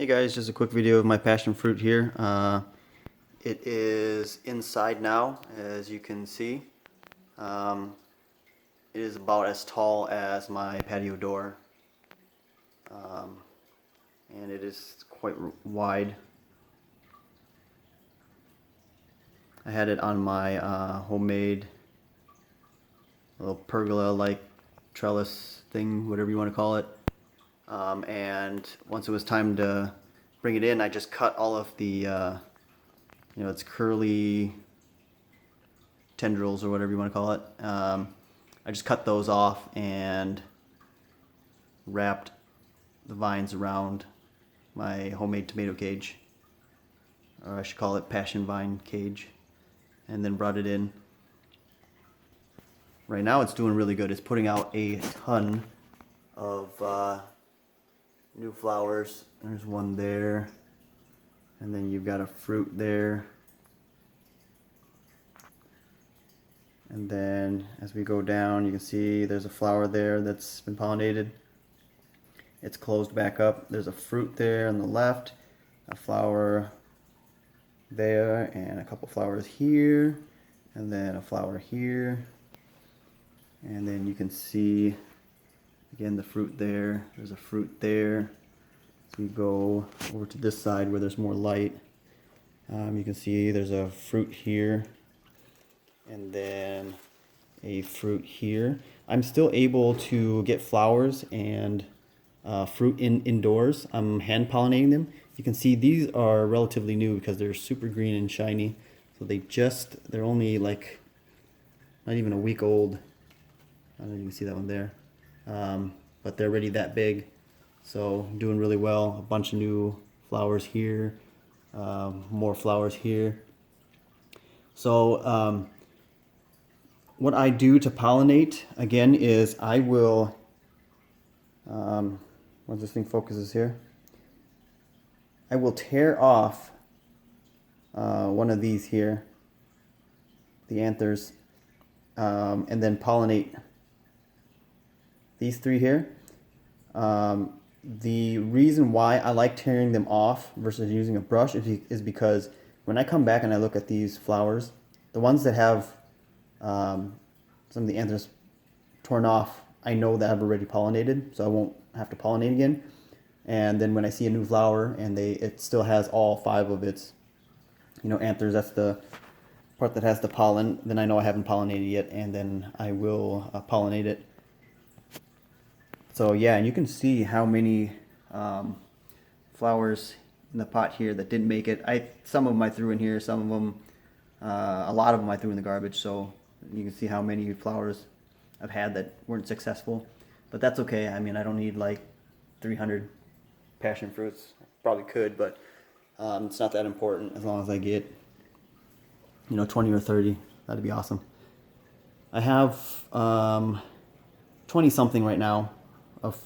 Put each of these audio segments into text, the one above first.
Hey guys, just a quick video of my passion fruit here. It is inside now, as you can see. It is about as tall as my patio door, and it is quite wide. I had it on my homemade little pergola-like trellis thing, whatever you want to call it. And once it was time to bring it in, I just cut all of the, its curly tendrils or whatever you want to call it. I just cut those off and wrapped the vines around my homemade tomato cage, or I should call it passion vine cage, and then brought it in. Right now it's doing really good. It's putting out a ton of new flowers. There's one there, and then you've got a fruit there, and then as we go down you can see there's a flower there that's been pollinated. It's closed back up. There's a fruit there on the left, a flower there, and a couple flowers here, and then a flower here, and then you can see again the fruit there. There's a fruit there. So we go over to this side where there's more light. You can see there's a fruit here, and then a fruit here. I'm still able to get flowers and fruit indoors. I'm hand pollinating them. You can see these are relatively new because they're super green and shiny. So they're only like not even a week old. I don't know if you can see that one there. But they're already that big. So doing really well. A bunch of new flowers here, more flowers here. So what I do to pollinate again is I will, once this thing focuses here, I will tear off one of these here, the anthers, and then pollinate these three here. The reason why I like tearing them off versus using a brush is because when I come back and I look at these flowers, the ones that have some of the anthers torn off, I know that I've already pollinated, so I won't have to pollinate again. And then when I see a new flower and it still has all 5 of its anthers, that's the part that has the pollen, then I know I haven't pollinated yet, and then I will pollinate it. So yeah, and you can see how many flowers in the pot here that didn't make it. Some of them I threw in here, some of them, a lot of them I threw in the garbage. So you can see how many flowers I've had that weren't successful. But that's okay. I mean, I don't need like 300 passion fruits. Probably could, but it's not that important as long as I get 20 or 30. That'd be awesome. I have 20 something right now of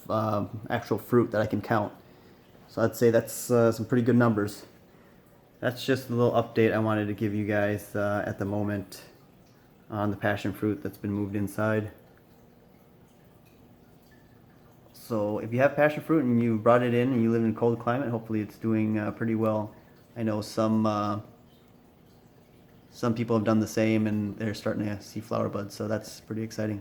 actual fruit that I can count. So I'd say that's some pretty good numbers. That's just a little update I wanted to give you guys at the moment on the passion fruit that's been moved inside. So if you have passion fruit and you brought it in and you live in a cold climate, hopefully it's doing pretty well. I know some people have done the same and they're starting to see flower buds, so that's pretty exciting.